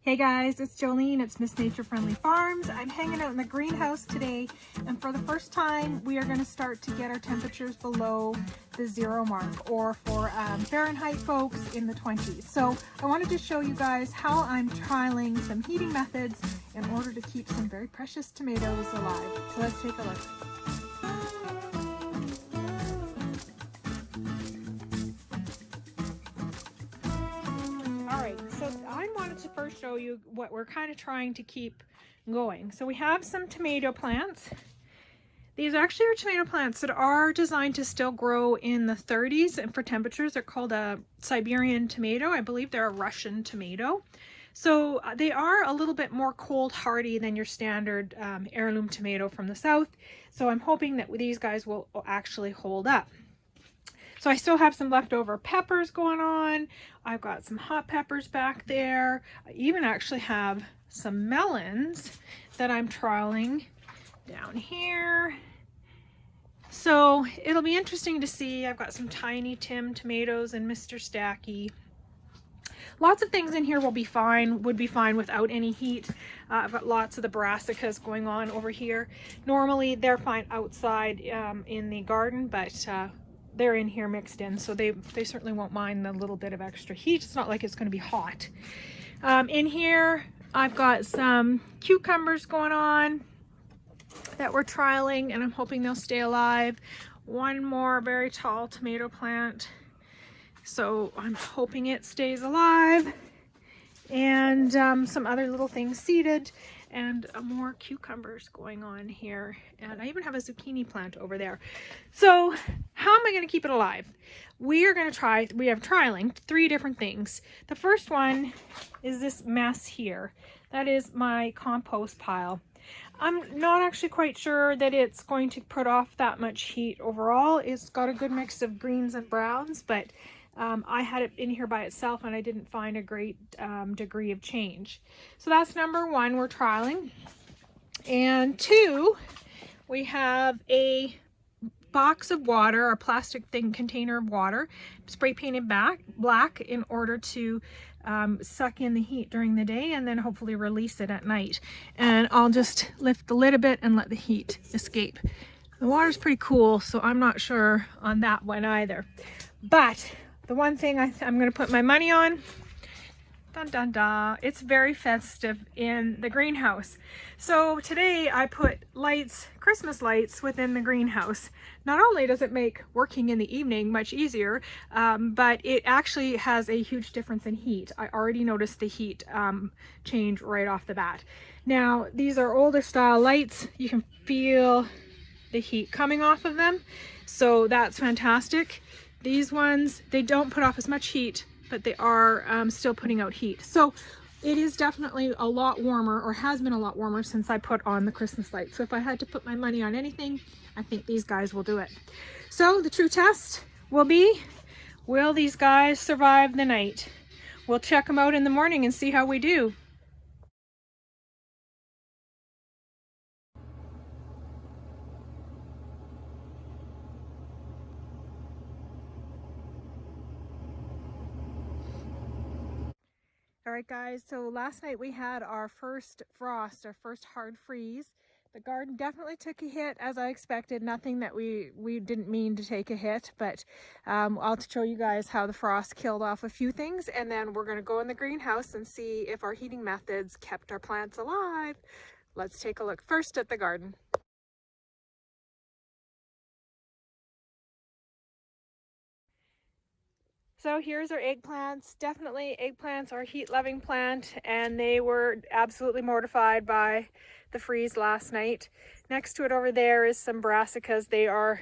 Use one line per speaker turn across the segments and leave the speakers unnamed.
Hey guys, it's Jolene. It's Miss Nature Friendly Farms. I'm hanging out in the greenhouse today, and for the first time we are going to start to get our temperatures below the 0 mark, or for Fahrenheit folks, in the 20s. So I wanted to show you guys how I'm trialing some heating methods in order to keep some very precious tomatoes alive. So let's take a look. I wanted to first show you what we're kind of trying to keep going. So we have some tomato plants. These actually are tomato plants that are designed to still grow in the 30s, and for temperatures they're called a Siberian tomato. I believe they're a Russian tomato. So they are a little bit more cold hardy than your standard heirloom tomato from the south. So I'm hoping that these guys will actually hold up. So I still have some leftover peppers going on. I've got some hot peppers back there. I even actually have some melons that I'm trialing down here. So it'll be interesting to see. I've got some Tiny Tim tomatoes and Mr. Stacky. Lots of things in here would be fine without any heat. I've got lots of the brassicas going on over here. Normally they're fine outside in the garden, but they're in here mixed in, so they certainly won't mind the little bit of extra heat. It's not like it's going to be hot. In here I've got some cucumbers going on that we're trialing, and I'm hoping they'll stay alive. One more very tall tomato plant, so I'm hoping it stays alive, and some other little things seeded, and more cucumbers going on here, and I even have a zucchini plant over there. So how am I going to keep it alive? We are trialing 3 different things. The first one is this mess here. That is my compost pile. I'm not actually quite sure that it's going to put off that much heat overall. It's got a good mix of greens and browns, but I had it in here by itself and I didn't find a great degree of change. So that's number 1 we're trialing. And 2, we have a box of water, a plastic container of water, spray painted black in order to suck in the heat during the day and then hopefully release it at night. And I'll just lift the lid a bit and let the heat escape. The water's pretty cool, so I'm not sure on that one either. But the one thing I'm going to put my money on, dun dun dun, it's very festive in the greenhouse. So today I put lights, Christmas lights, within the greenhouse. Not only does it make working in the evening much easier, but it actually has a huge difference in heat. I already noticed the heat change right off the bat. Now these are older style lights. You can feel the heat coming off of them, so that's fantastic. These ones, they don't put off as much heat, but they are still putting out heat. So it is definitely a lot warmer, or has been a lot warmer, since I put on the Christmas light. So if I had to put my money on anything, I think these guys will do it. So the true test will be, will these guys survive the night? We'll check them out in the morning and see how we do. All right guys, so last night we had our first frost, our first hard freeze. The garden definitely took a hit, as I expected. Nothing that we didn't mean to take a hit, but I'll show you guys how the frost killed off a few things, and then we're going to go in the greenhouse and see if our heating methods kept our plants alive. Let's take a look first at the garden. So here's our eggplants. Definitely eggplants are a heat-loving plant, and they were absolutely mortified by the freeze last night. Next to it over there is some brassicas. They are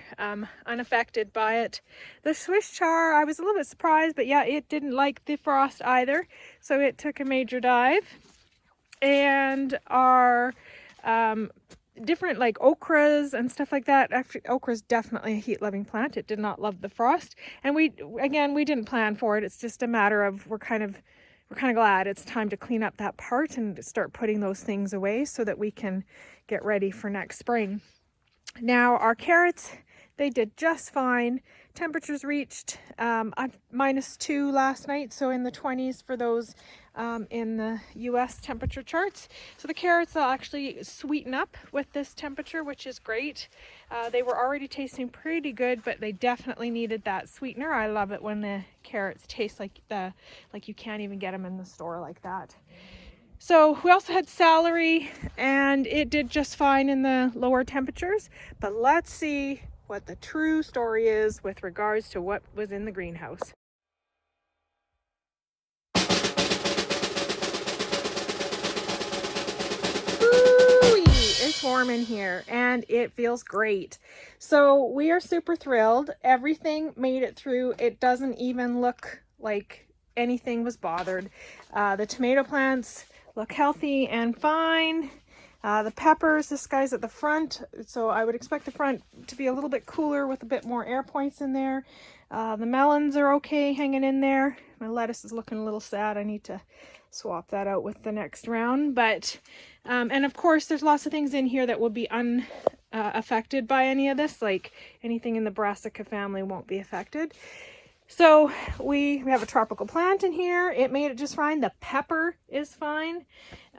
unaffected by it. The Swiss char, I was a little bit surprised, but yeah, it didn't like the frost either, so it took a major dive. And our different like okras and stuff like that. Actually, okra is definitely a heat-loving plant. It did not love the frost, and we didn't plan for it. It's just a matter of we're kind of glad it's time to clean up that part and start putting those things away so that we can get ready for next spring. Now our carrots, they did just fine. Temperatures reached -2 last night, so in the 20s for those in the US temperature charts. So the carrots will actually sweeten up with this temperature, which is great. They were already tasting pretty good, but they definitely needed that sweetener. I love it when the carrots taste like you can't even get them in the store like that. So we also had celery, and it did just fine in the lower temperatures. But let's see what the true story is with regards to what was in the greenhouse. It's warm in here and it feels great. So we are super thrilled. Everything made it through. It doesn't even look like anything was bothered. The tomato plants look healthy and fine. The peppers, this guy's at the front, so I would expect the front to be a little bit cooler with a bit more air points in there. The melons are okay hanging in there. My lettuce is looking a little sad. I need to swap that out with the next round. But and of course there's lots of things in here that will be unaffected by any of this, like anything in the brassica family won't be affected. So we have a tropical plant in here. It made it just fine. The pepper is fine.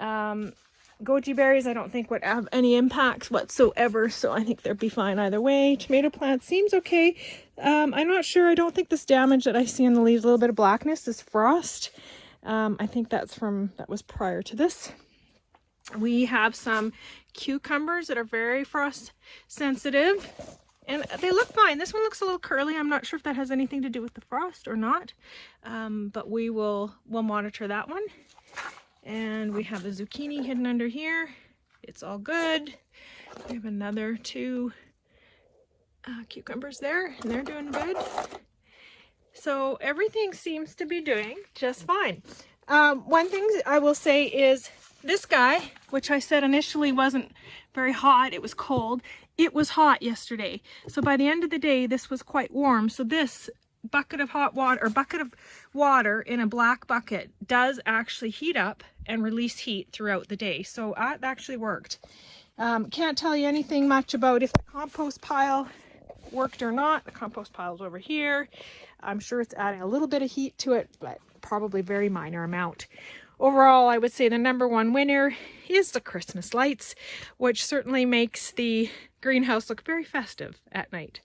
Goji berries I don't think would have any impacts whatsoever, so I think they'd be fine either way. Tomato plant seems okay. I'm not sure. I don't think this damage that I see in the leaves, a little bit of blackness, is frost. I think that was prior to this. We have some cucumbers that are very frost sensitive, and they look fine. This one looks a little curly. I'm not sure if that has anything to do with the frost or not, but we'll monitor that one. And we have the zucchini hidden under here. It's all good. We have another 2 cucumbers there, and they're doing good. So everything seems to be doing just fine. One thing I will say is this guy, which I said initially wasn't very hot, it was cold. It was hot yesterday. So by the end of the day, this was quite warm. So this bucket of hot water, or bucket of water in a black bucket, does actually heat up and release heat throughout the day. So that actually worked. Can't tell you anything much about if the compost pile worked or not. The compost pile's over here. I'm sure it's adding a little bit of heat to it, but probably very minor amount. Overall, I would say the #1 winner is the Christmas lights, which certainly makes the greenhouse look very festive at night.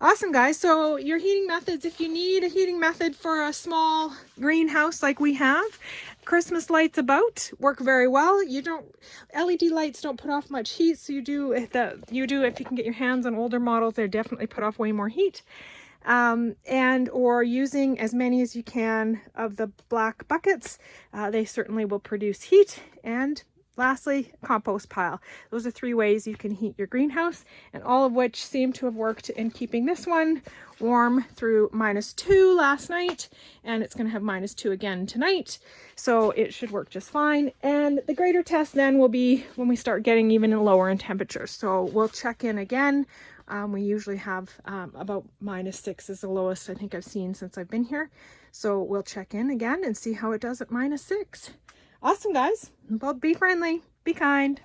Awesome, guys. So your heating methods, if you need a heating method for a small greenhouse like we have, Christmas lights work very well. LED lights don't put off much heat, so you do if you can get your hands on older models, they definitely put off way more heat. Or using as many as you can of the black buckets, they certainly will produce heat. And lastly, compost pile. Those are 3 ways you can heat your greenhouse, and all of which seem to have worked in keeping this one warm through -2 last night, and it's going to have -2 again tonight, so it should work just fine. And the greater test then will be when we start getting even lower in temperatures, so we'll check in again. We usually have about -6 is the lowest I think I've seen since I've been here, so we'll check in again and see how it does at -6. Awesome, guys. Well, be friendly, be kind.